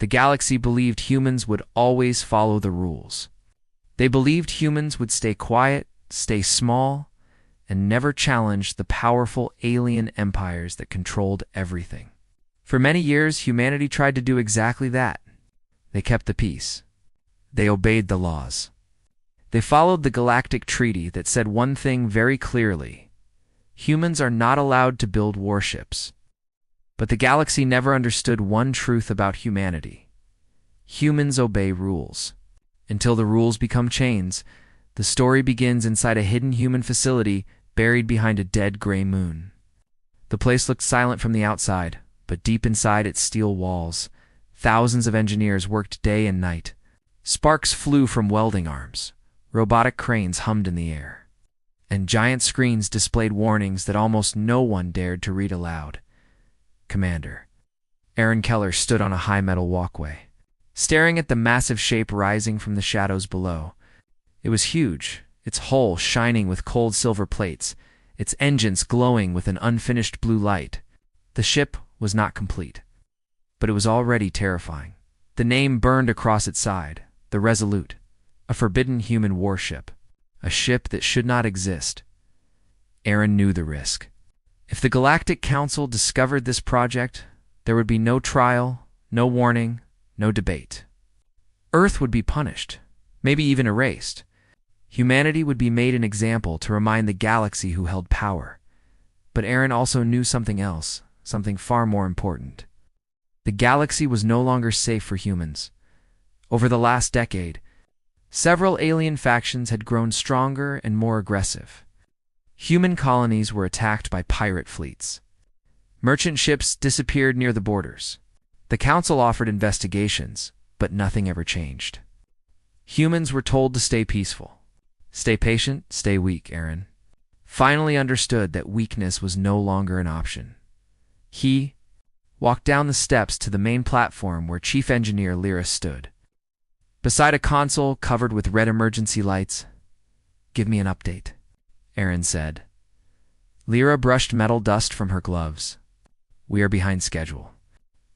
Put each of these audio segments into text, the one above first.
The galaxy believed humans would always follow the rules. They believed humans would stay quiet, stay small, and never challenge the powerful alien empires that controlled everything. For many years, humanity tried to do exactly that. They kept the peace. They obeyed the laws. They followed the Galactic Treaty that said one thing very clearly: humans are not allowed to build warships. But the galaxy never understood one truth about humanity. Humans obey rules. Until the rules become chains, the story begins inside a hidden human facility buried behind a dead gray moon. The place looked silent from the outside, but deep inside its steel walls, thousands of engineers worked day and night. Sparks flew from welding arms, robotic cranes hummed in the air, and giant screens displayed warnings that almost no one dared to read aloud. Commander Aaron Keller stood on a high metal walkway, staring at the massive shape rising from the shadows below. It was huge, its hull shining with cold silver plates, its engines glowing with an unfinished blue light. The ship was not complete, but it was already terrifying. The name burned across its side: the Resolute, a forbidden human warship, a ship that should not exist. Aaron knew the risk. If the Galactic Council discovered this project, there would be no trial, no warning, no debate. Earth would be punished, maybe even erased. Humanity would be made an example to remind the galaxy who held power. But Aaron also knew something else, something far more important. The galaxy was no longer safe for humans. Over the last decade, several alien factions had grown stronger and more aggressive. Human colonies were attacked by pirate fleets. Merchant ships disappeared near the borders. The council offered investigations, but nothing ever changed. Humans were told to stay peaceful. Stay patient, stay weak, Aaron finally understood that weakness was no longer an option. He walked down the steps to the main platform where Chief Engineer Lyra stood. Beside a console covered with red emergency lights. "Give me an update," Aaron said. Lyra brushed metal dust from her gloves. "We are behind schedule.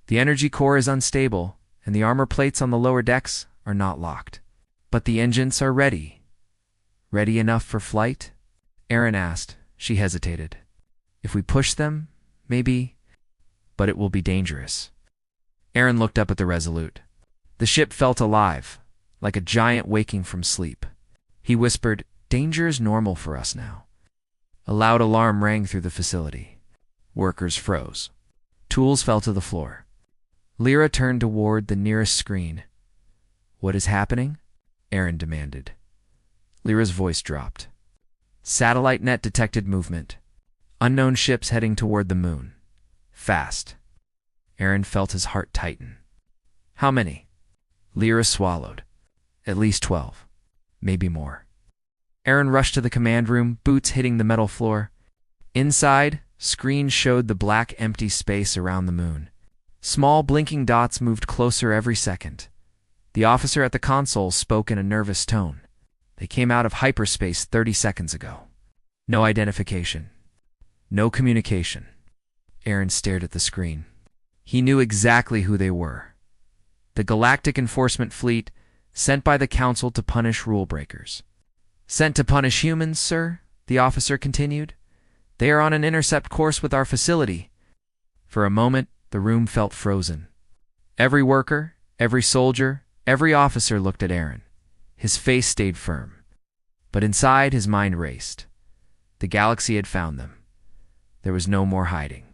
The energy core is unstable, and the armor plates on the lower decks are not locked. But the engines are ready." "Ready enough for flight?" Aaron asked. She hesitated. "If we push them, maybe, but it will be dangerous." Aaron looked up at the Resolute. The ship felt alive, like a giant waking from sleep. He whispered, "Danger is normal for us now." A loud alarm rang through the facility. Workers froze. Tools fell to the floor. Lyra turned toward the nearest screen. "What is happening?" Aaron demanded. Lyra's voice dropped. "Satellite net detected movement. Unknown ships heading toward the moon. Fast." Aaron felt his heart tighten. "How many?" Lyra swallowed. "At least 12. Maybe more." Aaron rushed to the command room, boots hitting the metal floor. Inside, screens showed the black empty space around the moon. Small blinking dots moved closer every second. The officer at the console spoke in a nervous tone. "They came out of hyperspace 30 seconds ago. No identification. No communication." Aaron stared at the screen. He knew exactly who they were. The Galactic Enforcement Fleet, sent by the Council to punish rule breakers. "Sent to punish humans, sir?" the officer continued. "They are on an intercept course with our facility." For a moment, the room felt frozen. Every worker, every soldier, every officer looked at Aaron. His face stayed firm. But inside, his mind raced. The galaxy had found them. There was no more hiding.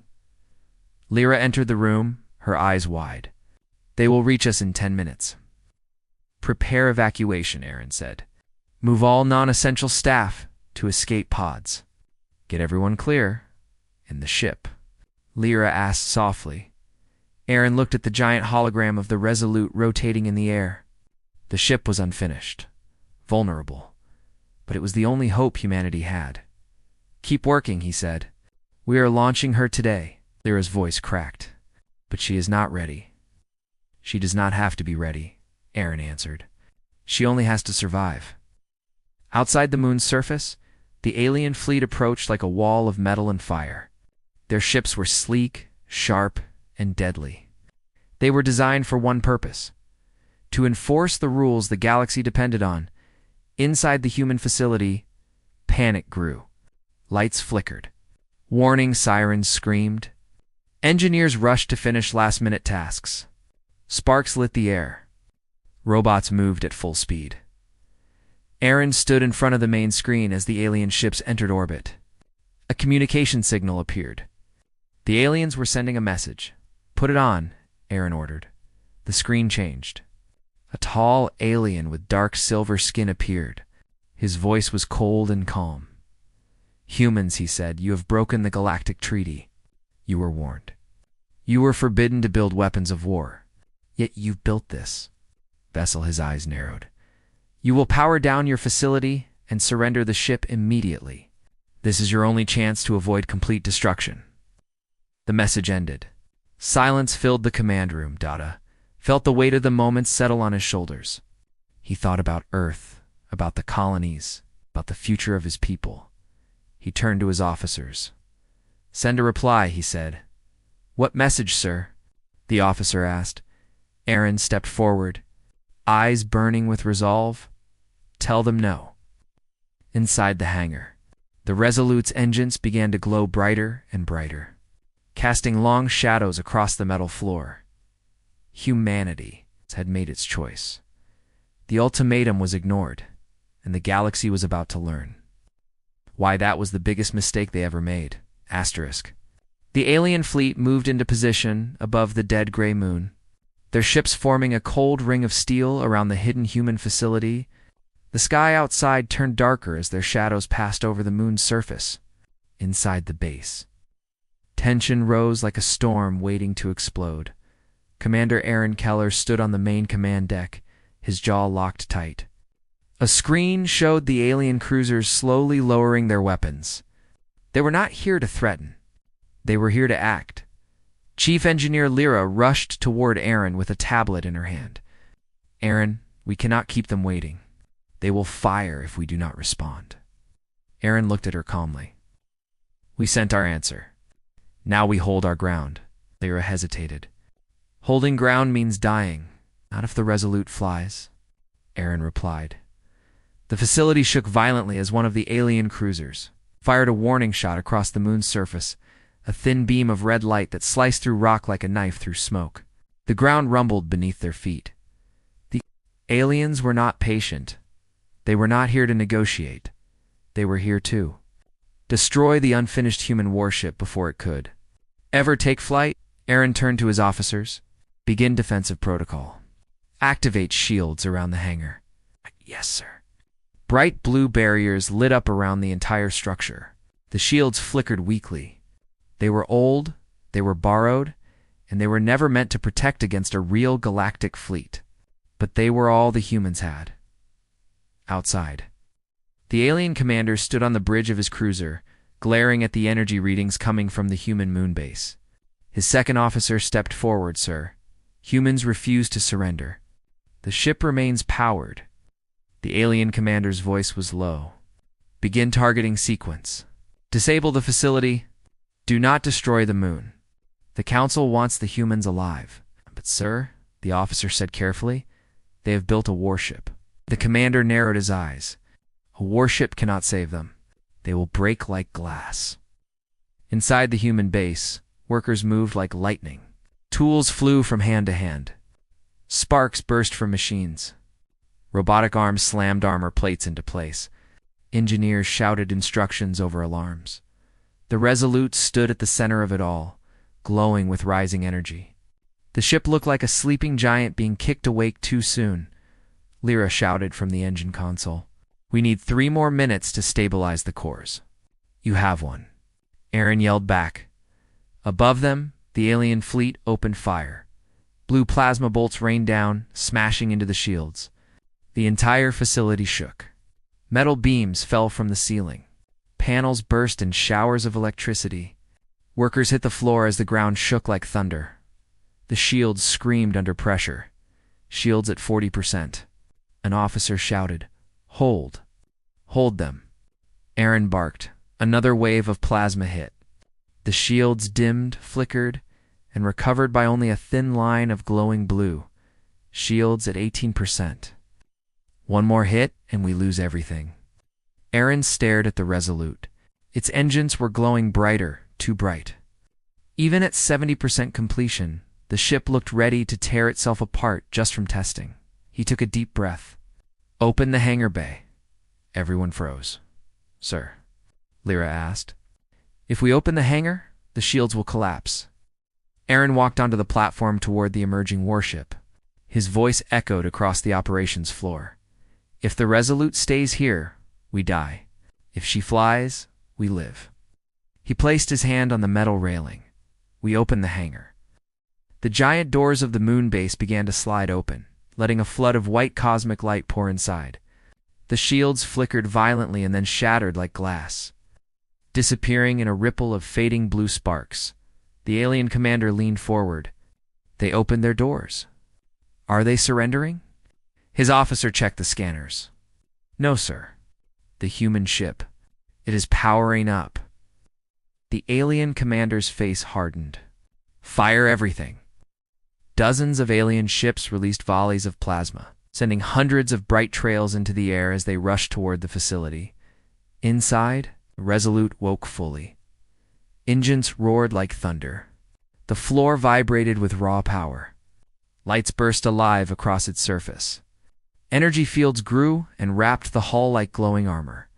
Lyra entered the room, her eyes wide. "They will reach us in 10 minutes. "Prepare evacuation," Aaron said. "Move all non-essential staff to escape pods. Get everyone clear in the ship." Lyra asked softly. Aaron looked at the giant hologram of the Resolute rotating in the air. The ship was unfinished, vulnerable, but it was the only hope humanity had. "Keep working," he said. "We are launching her today." Lyra's voice cracked. "But she is not ready." "She does not have to be ready," Aaron answered. "She only has to survive." Outside the moon's surface, the alien fleet approached like a wall of metal and fire. Their ships were sleek, sharp, and deadly. They were designed for one purpose: to enforce the rules the galaxy depended on. Inside the human facility, panic grew. Lights flickered. Warning sirens screamed. Engineers rushed to finish last-minute tasks. Sparks lit the air. Robots moved at full speed. Aaron stood in front of the main screen as the alien ships entered orbit. A communication signal appeared. The aliens were sending a message. "Put it on," Aaron ordered. The screen changed. A tall alien with dark silver skin appeared. His voice was cold and calm. "Humans," he said, "you have broken the Galactic Treaty. You were warned. You were forbidden to build weapons of war. Yet you've built this vessel." His eyes narrowed. "You will power down your facility and surrender the ship immediately. This is your only chance to avoid complete destruction." The message ended. Silence filled the command room. Data felt the weight of the moment settle on his shoulders. He thought about Earth, about the colonies, about the future of his people. He turned to his officers. "Send a reply," he said. "What message, sir?" the officer asked. Aaron stepped forward, eyes burning with resolve. "Tell them no." Inside the hangar, the Resolute's engines began to glow brighter and brighter, casting long shadows across the metal floor. Humanity had made its choice. The ultimatum was ignored, and the galaxy was about to learn why that was the biggest mistake they ever made. Asterisk. The alien fleet moved into position above the dead gray moon, their ships forming a cold ring of steel around the hidden human facility. The sky outside turned darker as their shadows passed over the moon's surface. Inside the base, tension rose like a storm waiting to explode. Commander Aaron Keller stood on the main command deck, his jaw locked tight. A screen showed the alien cruisers slowly lowering their weapons. They were not here to threaten. They were here to act. Chief Engineer Lyra rushed toward Aaron with a tablet in her hand. "Aaron, we cannot keep them waiting. They will fire if we do not respond." Aaron looked at her calmly. "We sent our answer. Now we hold our ground." Lyra hesitated. "Holding ground means dying, not if the Resolute flies," Aaron replied. The facility shook violently as one of the alien cruisers fired a warning shot across the moon's surface, a thin beam of red light that sliced through rock like a knife through smoke. The ground rumbled beneath their feet. The aliens were not patient. They were not here to negotiate. They were here to destroy the unfinished human warship before it could ever take flight. Aaron turned to his officers. "Begin defensive protocol. Activate shields around the hangar." "Yes, sir." Bright blue barriers lit up around the entire structure. The shields flickered weakly. They were old, they were borrowed, and they were never meant to protect against a real galactic fleet. But they were all the humans had. Outside, the alien commander stood on the bridge of his cruiser, glaring at the energy readings coming from the human moon base. His second officer stepped forward. "Sir, humans refuse to surrender. The ship remains powered." The alien commander's voice was low. "Begin targeting sequence. Disable the facility. Do not destroy the moon. The Council wants the humans alive." "But sir," the officer said carefully, "they have built a warship." The commander narrowed his eyes. "A warship cannot save them. They will break like glass." Inside the human base, workers moved like lightning. Tools flew from hand to hand. Sparks burst from machines. Robotic arms slammed armor plates into place. Engineers shouted instructions over alarms. The Resolute stood at the center of it all, glowing with rising energy. The ship looked like a sleeping giant being kicked awake too soon. Lyra shouted from the engine console. "We need 3 more minutes to stabilize the cores." "You have one," Aaron yelled back. Above them, the alien fleet opened fire. Blue plasma bolts rained down, smashing into the shields. The entire facility shook. Metal beams fell from the ceiling. Panels burst in showers of electricity. Workers hit the floor as the ground shook like thunder. The shields screamed under pressure. Shields at 40%. An officer shouted, "Hold. Hold them." Aaron barked. Another wave of plasma hit. The shields dimmed, flickered, and recovered by only a thin line of glowing blue. Shields at 18%. One more hit, and we lose everything. Aaron stared at the Resolute. Its engines were glowing brighter, too bright. Even at 70% completion, the ship looked ready to tear itself apart just from testing. He took a deep breath. "Open the hangar bay." Everyone froze. "Sir," Lyra asked. "If we open the hangar, the shields will collapse." Aaron walked onto the platform toward the emerging warship. His voice echoed across the operations floor. "If the Resolute stays here, we die. If she flies, we live." He placed his hand on the metal railing. We opened the hangar. The giant doors of the moon base began to slide open, letting a flood of white cosmic light pour inside. The shields flickered violently and then shattered like glass, disappearing in a ripple of fading blue sparks. The alien commander leaned forward. "They opened their doors. Are they surrendering?" His officer checked the scanners. "No, sir. The human ship. It is powering up." The alien commander's face hardened. "Fire everything." Dozens of alien ships released volleys of plasma, sending hundreds of bright trails into the air as they rushed toward the facility. Inside, the Resolute woke fully. Engines roared like thunder. The floor vibrated with raw power. Lights burst alive across its surface. Energy fields grew and wrapped the hull like glowing armor.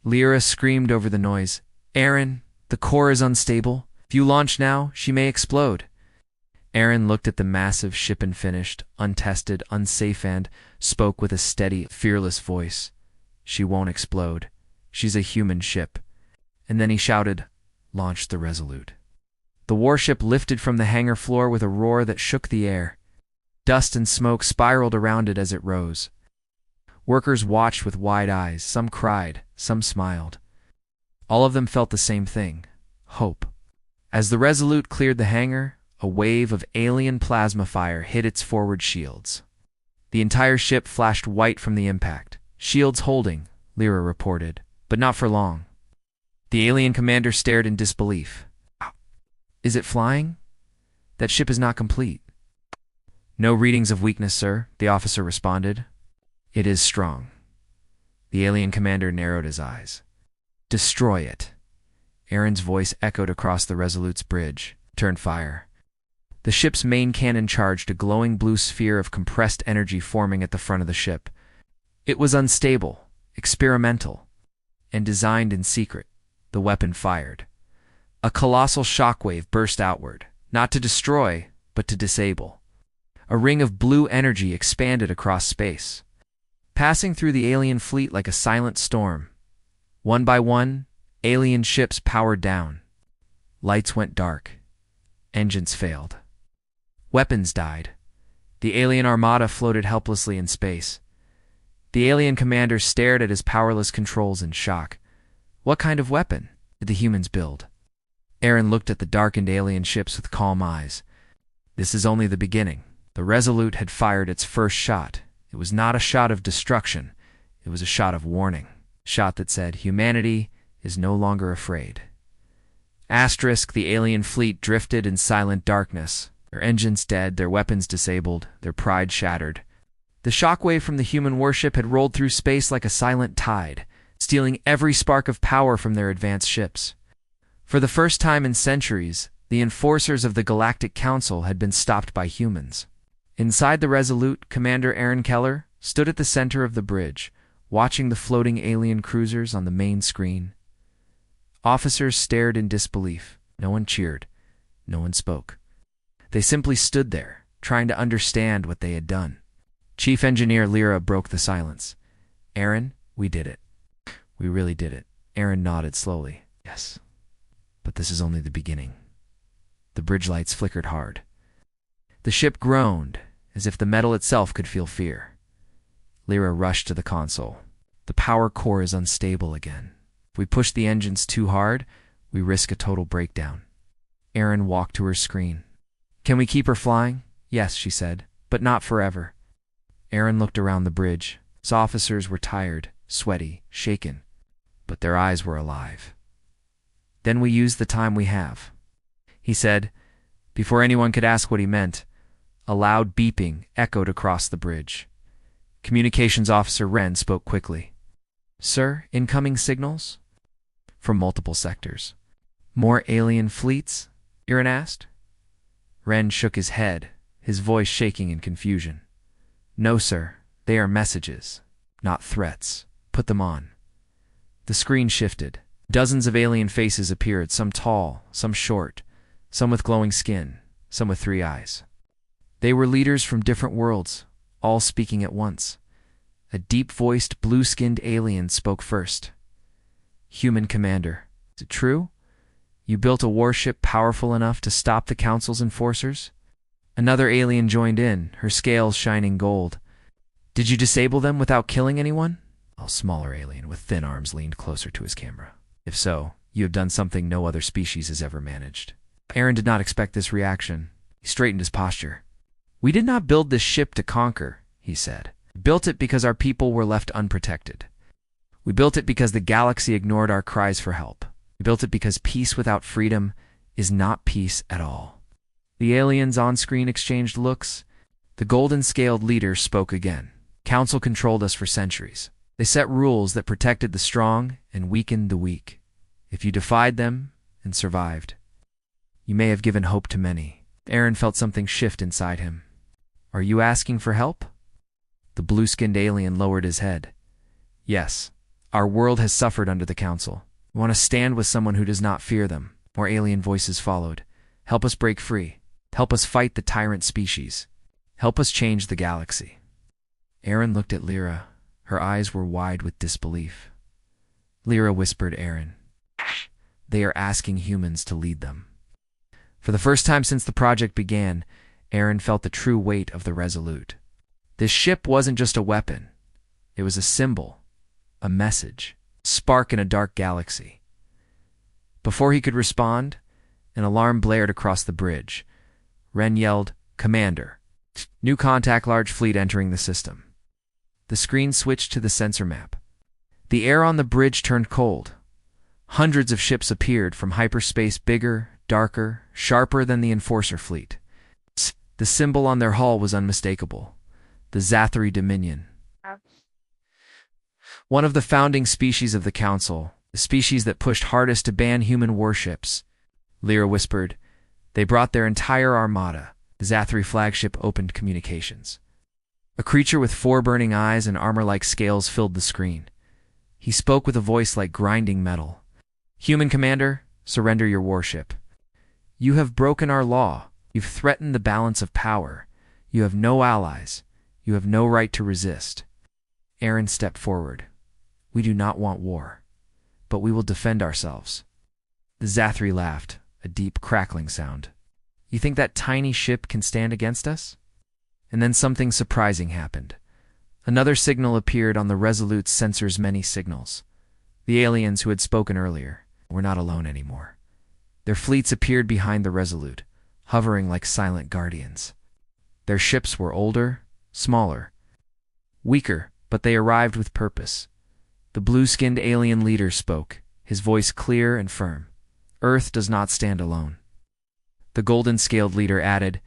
Lyra screamed over the noise. "Aaron, the core is unstable. If you launch now, she may explode." Aaron looked at the massive ship and finished, untested, unsafe, and spoke with a steady, fearless voice. "She won't explode. She's a human ship." And then he shouted, "Launch the Resolute." The warship lifted from the hangar floor with a roar that shook the air. Dust and smoke spiraled around it as it rose. Workers watched with wide eyes. Some cried, some smiled. All of them felt the same thing: hope. As the Resolute cleared the hangar, a wave of alien plasma fire hit its forward shields. The entire ship flashed white from the impact. "Shields holding," Lyra reported, "but not for long." The alien commander stared in disbelief. "Is it flying? That ship is not complete." "No readings of weakness, sir," the officer responded. "It is strong." The alien commander narrowed his eyes. "Destroy it." Aaron's voice echoed across the Resolute's bridge. "Turn fire." The ship's main cannon charged, a glowing blue sphere of compressed energy forming at the front of the ship. It was unstable, experimental, and designed in secret. The weapon fired. A colossal shockwave burst outward, not to destroy, but to disable. A ring of blue energy expanded across space, passing through the alien fleet like a silent storm. One by one, alien ships powered down. Lights went dark. Engines failed. Weapons died. The alien armada floated helplessly in space. The alien commander stared at his powerless controls in shock. What kind of weapon did the humans build? Aaron looked at the darkened alien ships with calm eyes. This is only the beginning. The Resolute had fired its first shot. It was not a shot of destruction. It was a shot of warning. A shot that said, humanity is no longer afraid. Asterisk, the alien fleet drifted in silent darkness. Their engines dead, their weapons disabled, their pride shattered. The shockwave from the human warship had rolled through space like a silent tide, stealing every spark of power from their advanced ships. For the first time in centuries, the enforcers of the Galactic Council had been stopped by humans. Inside the Resolute, Commander Aaron Keller stood at the center of the bridge, watching the floating alien cruisers on the main screen. Officers stared in disbelief. No one cheered. No one spoke. They simply stood there, trying to understand what they had done. Chief Engineer Lyra broke the silence. "Aaron, we did it. We really did it." Aaron nodded slowly. "Yes. But this is only the beginning." The bridge lights flickered hard. The ship groaned, as if the metal itself could feel fear. Lyra rushed to the console. "The power core is unstable again. If we push the engines too hard, we risk a total breakdown." Aaron walked to her screen. "Can we keep her flying?" "Yes," she said, "but not forever." Aaron looked around the bridge. His officers were tired, sweaty, shaken, but their eyes were alive. Then we use the time we have. He said. Before anyone could ask what he meant, a loud beeping echoed across the bridge. Communications Officer Wren spoke quickly. Sir, incoming signals? From multiple sectors. More alien fleets? Aaron asked. Wren shook his head, his voice shaking in confusion. No, sir. They are messages, not threats. Put them on. The screen shifted. Dozens of alien faces appeared, some tall, some short, some with glowing skin, some with 3 eyes. They were leaders from different worlds, all speaking at once. A deep-voiced, blue-skinned alien spoke first. Human Commander, is it true? You built a warship powerful enough to stop the Council's enforcers? Another alien joined in, her scales shining gold. Did you disable them without killing anyone? A smaller alien with thin arms leaned closer to his camera. If so, you have done something no other species has ever managed. Aaron did not expect this reaction. He straightened his posture. We did not build this ship to conquer, he said. We built it because our people were left unprotected. We built it because the galaxy ignored our cries for help. We built it because peace without freedom is not peace at all. The aliens on screen exchanged looks. The golden-scaled leader spoke again. Council controlled us for centuries. They set rules that protected the strong and weakened the weak. If you defied them and survived, you may have given hope to many. Aaron felt something shift inside him. Are you asking for help? The blue-skinned alien lowered his head. Yes, our world has suffered under the Council. We want to stand with someone who does not fear them. More alien voices followed. Help us break free. Help us fight the tyrant species. Help us change the galaxy. Aaron looked at Lyra. Her eyes were wide with disbelief. Lyra whispered Aaron. They are asking humans to lead them. For the first time since the project began, Aaron felt the true weight of the Resolute. This ship wasn't just a weapon. It was a symbol, a message, a spark in a dark galaxy. Before he could respond, an alarm blared across the bridge. Wren yelled, Commander. New contact, large fleet entering the system. The screen switched to the sensor map. The air on the bridge turned cold. Hundreds of ships appeared from hyperspace, bigger, darker, sharper than the Enforcer fleet. The symbol on their hull was unmistakable. The Zathri Dominion. One of the founding species of the Council, the species that pushed hardest to ban human warships. Lyra whispered. They brought their entire armada. The Zathri flagship opened communications. A creature with 4 burning eyes and armor-like scales filled the screen. He spoke with a voice like grinding metal. Human Commander, surrender your warship. You have broken our law. You've threatened the balance of power. You have no allies. You have no right to resist. Aaron stepped forward. We do not want war, but we will defend ourselves. The Zathri laughed, a deep crackling sound. You think that tiny ship can stand against us? And then something surprising happened. Another signal appeared on the Resolute's sensor's many signals. The aliens who had spoken earlier were not alone anymore. Their fleets appeared behind the Resolute, hovering like silent guardians. Their ships were older, smaller, weaker, but they arrived with purpose. The blue-skinned alien leader spoke, his voice clear and firm. Earth does not stand alone. The golden-scaled leader added,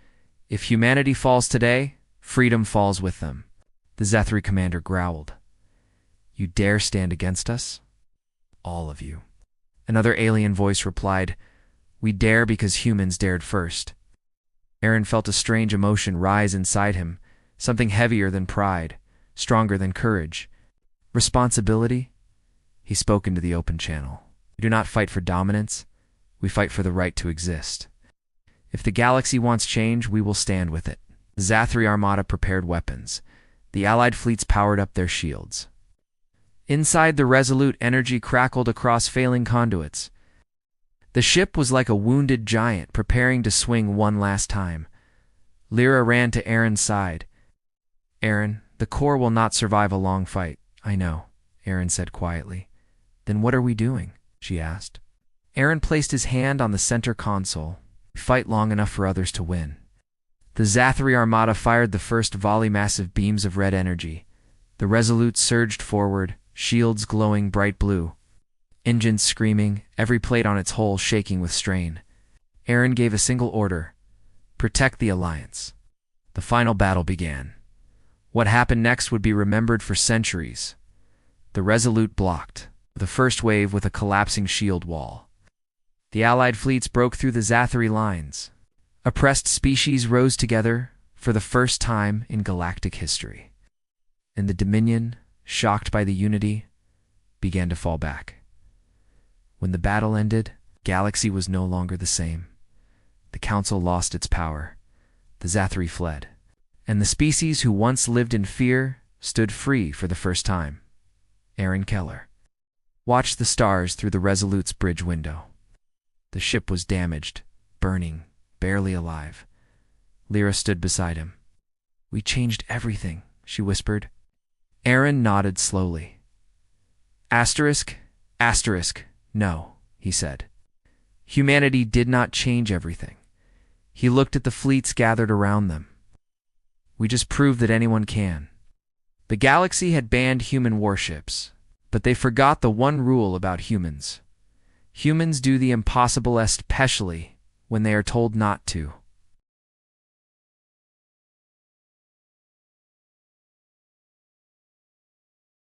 If humanity falls today, freedom falls with them. The Zathri commander growled. You dare stand against us? All of you. Another alien voice replied, We dare because humans dared first. Aaron felt a strange emotion rise inside him, something heavier than pride, stronger than courage. Responsibility? He spoke into the open channel. We do not fight for dominance. We fight for the right to exist. If the galaxy wants change, we will stand with it. The Zathri Armada prepared weapons. The Allied fleets powered up their shields. Inside the Resolute, energy crackled across failing conduits. The ship was like a wounded giant preparing to swing one last time. Lyra ran to Aaron's side. Aaron, the core will not survive a long fight. I know, Aaron said quietly. Then what are we doing? She asked. Aaron placed his hand on the center console. Fight long enough for others to win. The Zathri Armada fired the first volley, massive beams of red energy. The Resolute surged forward, shields glowing bright blue. Engines screaming, every plate on its hull shaking with strain. Aaron gave a single order: protect the Alliance. The final battle began. What happened next would be remembered for centuries. The Resolute blocked the first wave with a collapsing shield wall. The Allied fleets broke through the Zathari lines. Oppressed species rose together for the first time in galactic history. And the Dominion, shocked by the unity, began to fall back. When the battle ended, galaxy was no longer the same. The Council lost its power. The Zathari fled. And the species who once lived in fear stood free for the first time. Aaron Keller watched the stars through the Resolute's bridge window. The ship was damaged, burning, barely alive. Lyra stood beside him. "We changed everything," she whispered. Aaron nodded slowly. Asterisk, asterisk, no, he said. Humanity did not change everything. He looked at the fleets gathered around them. We just proved that anyone can. The galaxy had banned human warships, but they forgot the one rule about humans. Humans do the impossible, especially when they are told not to.